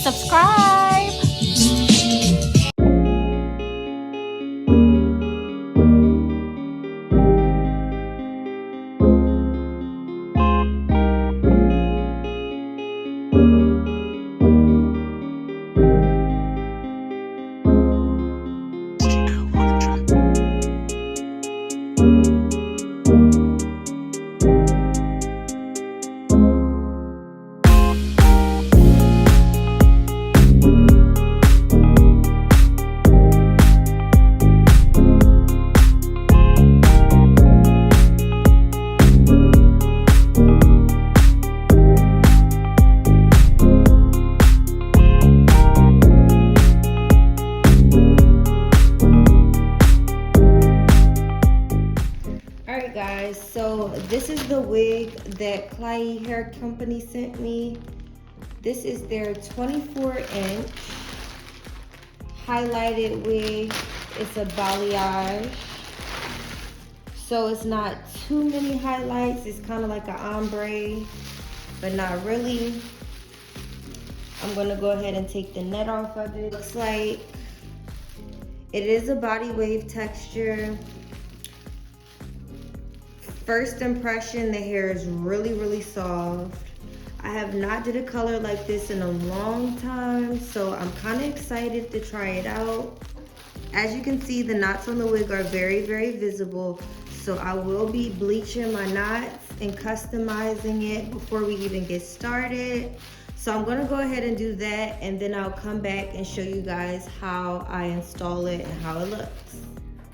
subscribe. Guys, so this is the wig that Klaiyi Hair Company sent me. This is their 24-inch highlighted wig. It's a balayage, so it's not too many highlights. It's kind of like an ombre, but not really. I'm gonna go ahead and take the net off of it. Looks like it is a body wave texture. First impression, the hair is really soft. I have not did a color like this in a long time, so I'm kind of excited to try it out. As you can see, the knots on the wig are very visible, so I will be bleaching my knots and customizing it before we even get started. So I'm gonna go ahead and do that, and then I'll come back and show you guys how I install it and how it looks.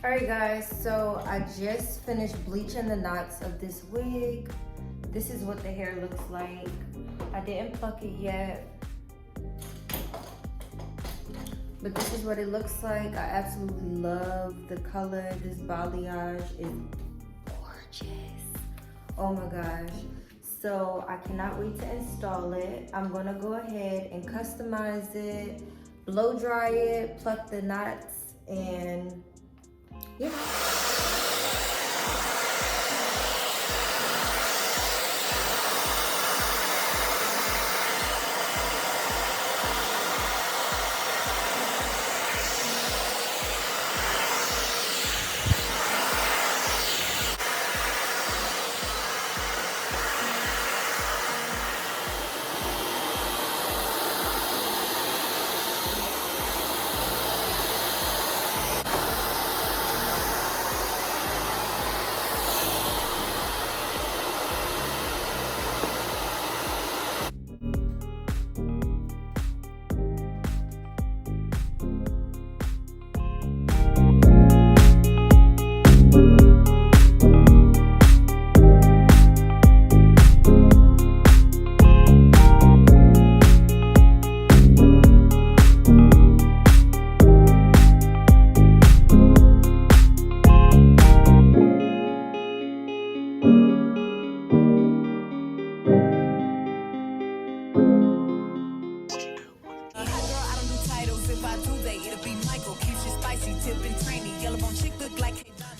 Alright guys, so I just finished bleaching the knots of this wig. This is what the hair looks like. I didn't pluck it yet, but this is what it looks like. I absolutely love the color. This balayage is gorgeous. Oh my gosh. So I cannot wait to install it. I'm gonna go ahead and customize it, blow dry it, pluck the knots, and yeah.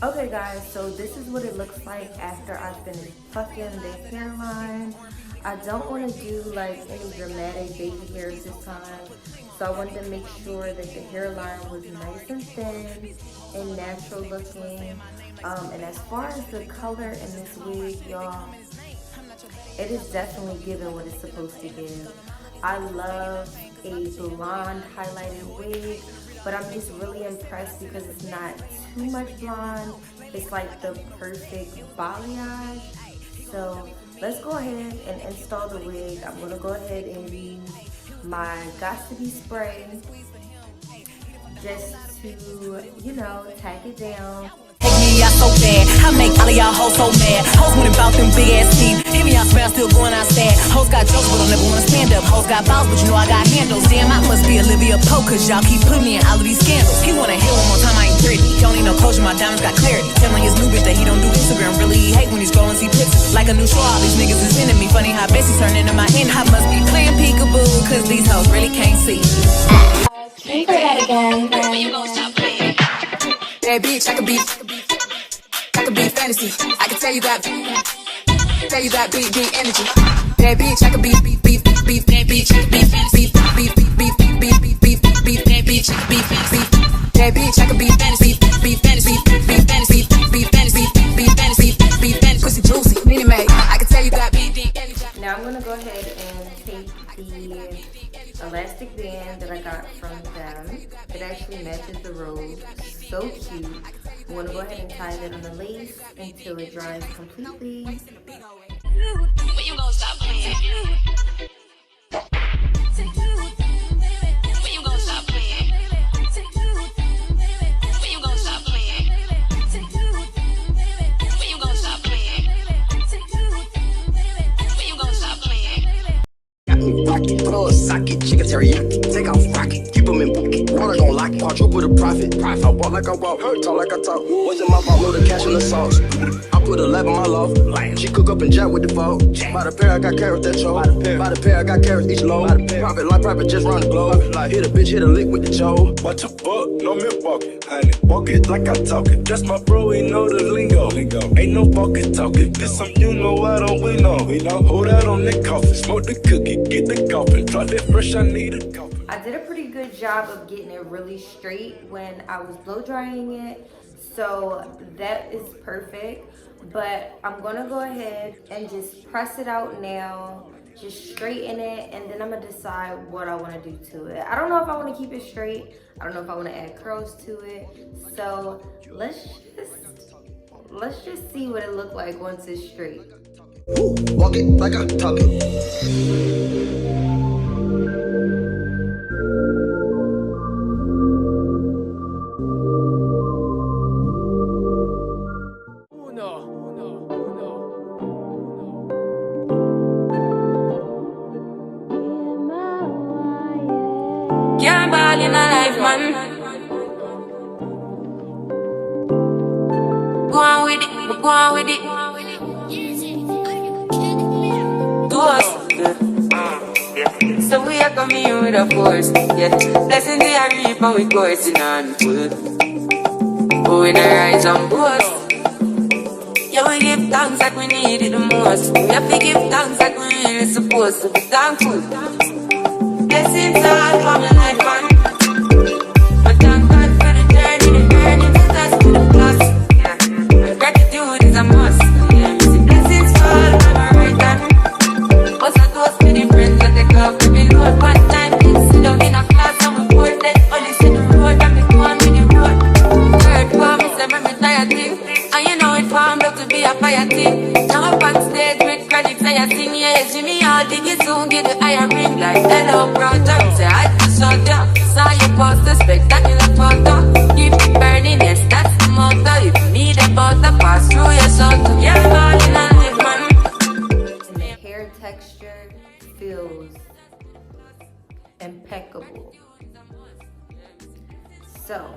Okay guys, so this is what it looks like after I finish plucking the hairline. I don't want to do like any dramatic baby hairs this time, so I wanted to make sure that the hairline was nice and thin and natural looking. And as far as the color in this wig, y'all, it is definitely giving what it's supposed to give. I love a blonde highlighted wig, but I'm just really impressed because it's not too much blonde. It's like the perfect balayage. So let's go ahead and install the wig. I'm gonna go ahead and use my Got2b spray just to, you know, tack it down. Y'all so bad, I make all of y'all hoes so mad. Hoes went about them big ass teeth. Hear me, y'all smell still going outside. Hoes got jokes, but don't never wanna stand up. Hoes got balls, but you know I got handles. Damn, I must be Olivia Pope, cause y'all keep putting me in all of these scandals. He wanna hear one more time, I ain't pretty. Don't need no closure, my diamonds got clarity. Telling his new bitch that he don't do Instagram. Really, he hate when he's scrolling, see pictures. Like a new show, all these niggas is into me. Funny how Bessie's turning into my end. I must be playing peekaboo, cause these hoes really can't see. Say that again. When you gonna stop playing? Bad bitch, I could be fantasy. I can tell you got beat energy. Bad bitch, I could be fantasy. elastic band that I got from them. It actually matches the robe. So cute. I'm gonna go ahead and tie that on the lace until it dries completely. When you gonna stop playing? When you gonna stop playing? When you gonna stop playing? When you gonna stop playing? When you gonna stop playing? Got me rocket, plug socket, chicken teriyaki, take off rocket, keep them in bucket, water gon' lock it, quadruple the profit, I walk like I walk, talk like I talk, what's in my vault, know the cash in the sauce, I put a lab on my loaf, she cook up and jack with the vote, by the pair I got carrots that choke, by the pair I got carrots each load, private life, private just run the globe, hit a bitch, hit a lick with the choke. What the fuck, no milk walking, honey, walk it like I talk it, that's my bro, he know the lingo, ain't no walking talking, this some you know, I don't we know, hold out on the coffin, smoke the cookie, get the coffin, drop that fresh, I need a coffin. I did a pretty good job of getting it really straight when I was blow drying it, so that is perfect. But I'm gonna go ahead and just press it out now, just straighten it, and then I'm gonna decide what I want to do to it. I don't know if I want to keep it straight. I don't know if I want to add curls to it. So let's just see what it look like once it's straight. Walk it like I talk it. Can't ball in a life, man. Go on with it, go on with it. Do us. So we are coming in with a force, yeah. Blessing the reap and we coursing on full. But we not rise and boast. Yeah, we give thanks like we need it the most. We have to give thanks like we really supposed to be thankful. Blessings all for my life, man. But thank God for the journey, the earnings, the dust to the plus. Yeah, gratitude is a must. Yeah, see blessings fall on my right hand. What's a toast to the friends that take off every load. One time, kids sit down in a class and we board. Then only see the road and me go on with the road. Third for me, say me tired thing. And you know it formed up to be a fire team. Now up on stage with credits I sing. Yeah, Jimmy, I'll dig it soon, get the iron ring. Like hello, brother, say I just saw ya. Saw your poster, spectacular photo. Keep it burning, yes, that's the motto. If you need a butter, pass through your soul. Yeah, man, in a life, man. And the hair texture feels impeccable. So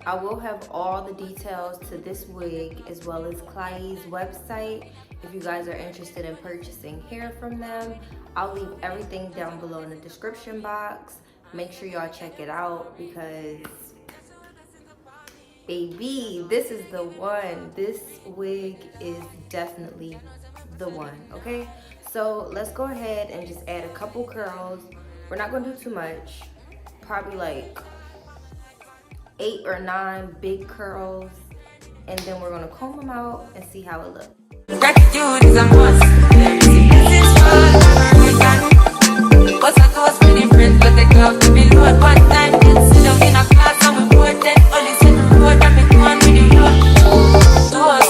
I will have all the details to this wig as well as Klaiyi's website. If you guys are interested in purchasing hair from them, I'll leave everything down below in the description box. Make sure y'all check it out because, baby, this is the one. This wig is definitely the one, okay? So let's go ahead and just add a couple curls. We're not gonna do too much, probably like 8 or 9 big curls, and then we're gonna comb them out and see how it looks. Gratitude is a must. Blessings fall on my right hand. What's a toast to the friends that take off every load. One time, kids sit down in a class and we board. Then only see the road and me go on with the road. Do us.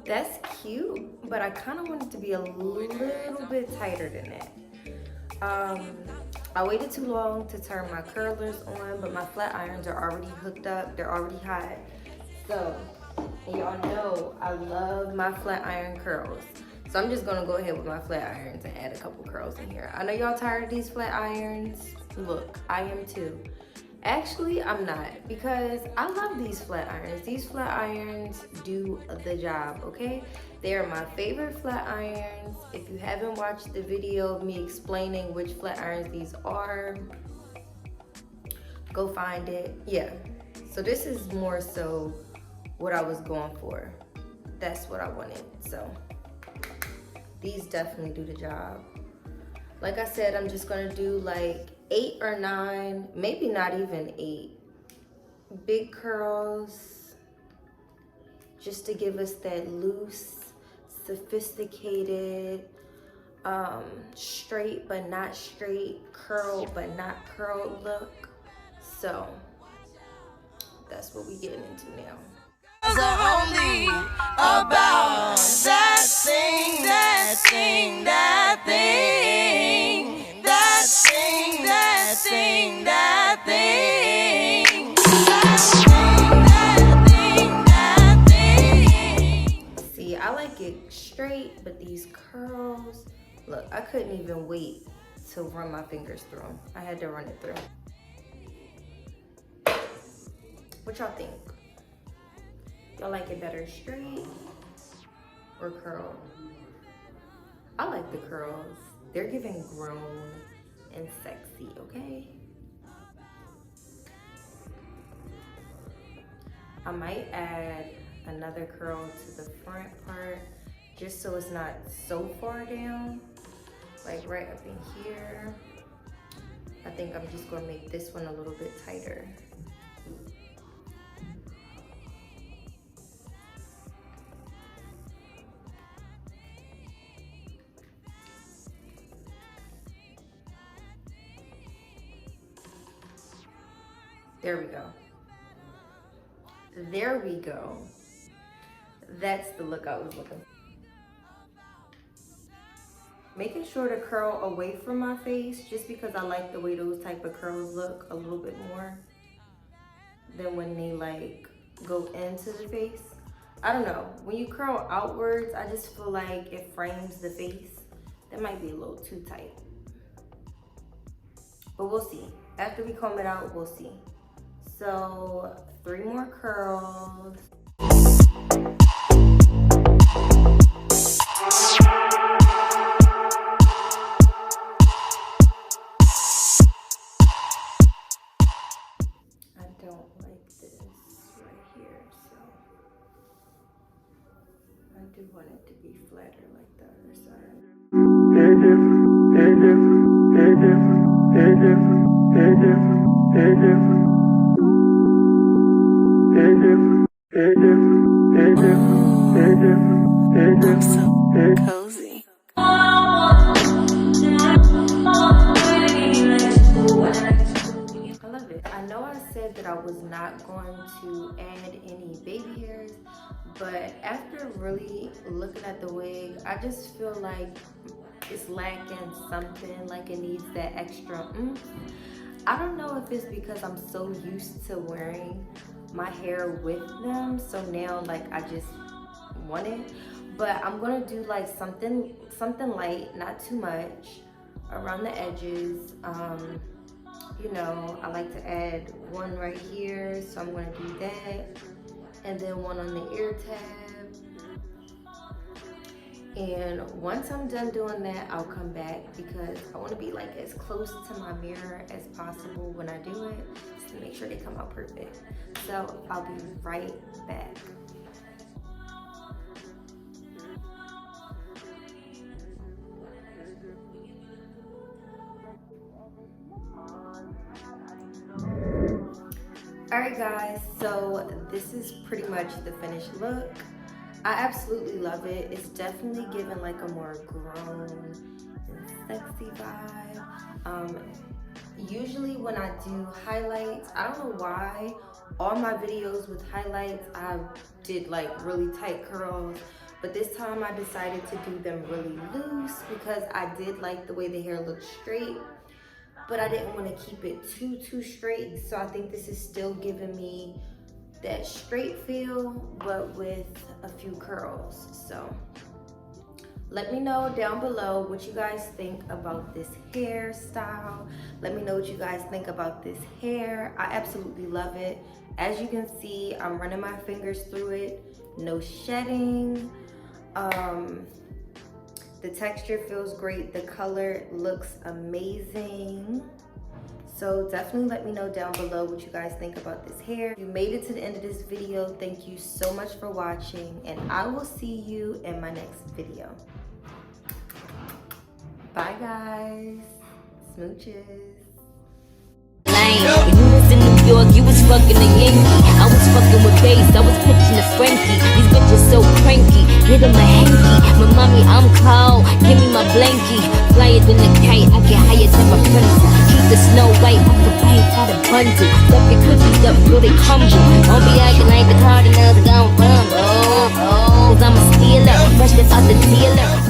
That's cute, but I kind of want it to be a little bit tighter than that. I waited too long to turn my curlers on, but my flat irons are already hooked up. They're already hot. So, and y'all know I love my flat iron curls. So I'm just gonna go ahead with my flat irons and add a couple curls in here. I know y'all tired of these flat irons. Look, I am too. Actually, I'm not, because I love these flat irons. These flat irons do the job, okay? They are my favorite flat irons. If you haven't watched the video of me explaining which flat irons these are, go find it. Yeah, so this is more so what I was going for. That's what I wanted, so these definitely do the job. Like I said, I'm just gonna do like 8 or 9, maybe not even 8 big curls, just to give us that loose sophisticated, straight but not straight, curled but not curled look. So that's what we getting into now. Only about that thing, that thing, that thing, that thing, that thing, that thing, that thing. See, I like it straight, but these curls, look, I couldn't even wait to run my fingers through them. I had to run it through. What y'all think? Y'all like it better straight or curled? I like the curls. They're giving grown and sexy, okay? I might add another curl to the front part just so it's not so far down, like right up in here. I think I'm just gonna make this one a little bit tighter. There we go. There we go. That's the look I was looking for. Making sure to curl away from my face just because I like the way those type of curls look a little bit more than when they like go into the face. I don't know. When you curl outwards, I just feel like it frames the face. That might be a little too tight. But we'll see. After we comb it out, we'll see. So 3 more curls. I don't like this right here, so I do want it to be flatter like the other side. I'm so cozy. I love it. I know I said that I was not going to add any baby hairs, but after really looking at the wig, I just feel like it's lacking something, like it needs that extra I don't know if it's because I'm so used to wearing my hair with them, so now like I just want it. But I'm gonna do like something light, not too much, around the edges. You know, I like to add one right here, so I'm gonna do that, and then one on the ear tab. And once I'm done doing that, I'll come back because I want to be like as close to my mirror as possible when I do it, just to make sure they come out perfect. So I'll be right back. Alright guys, so this is pretty much the finished look. I absolutely love it. It's definitely giving like a more grown and sexy vibe. Usually when I do highlights, I don't know why, all my videos with highlights, I did like really tight curls, but this time I decided to do them really loose because I did like the way the hair looked straight, but I didn't want to keep it too straight. So I think this is still giving me that straight feel, but with a few curls. So let me know down below what you guys think about this hairstyle. Let me know what you guys think about this hair. I absolutely love it. As you can see, I'm running my fingers through it. No shedding. The texture feels great. The color looks amazing. So definitely let me know down below what you guys think about this hair. If you made it to the end of this video, thank you so much for watching, and I will see you in my next video. Bye guys. Smooches. When you was in New York, you was fucking a Yankee. I was fucking with bass, I was pitching a Frankie. These bitches so cranky. Get him a hanky. My mommy, I'm cold. Give me my blankie. Flyer than the kite, I get higher than my pencil. Keep the snow white, I'm the paint by the bundle. Stuff your cookies up, till they crumble. Don't be acting like the Cardinals gon' fumble. Cause I'm a stealer, fresh out the dealer.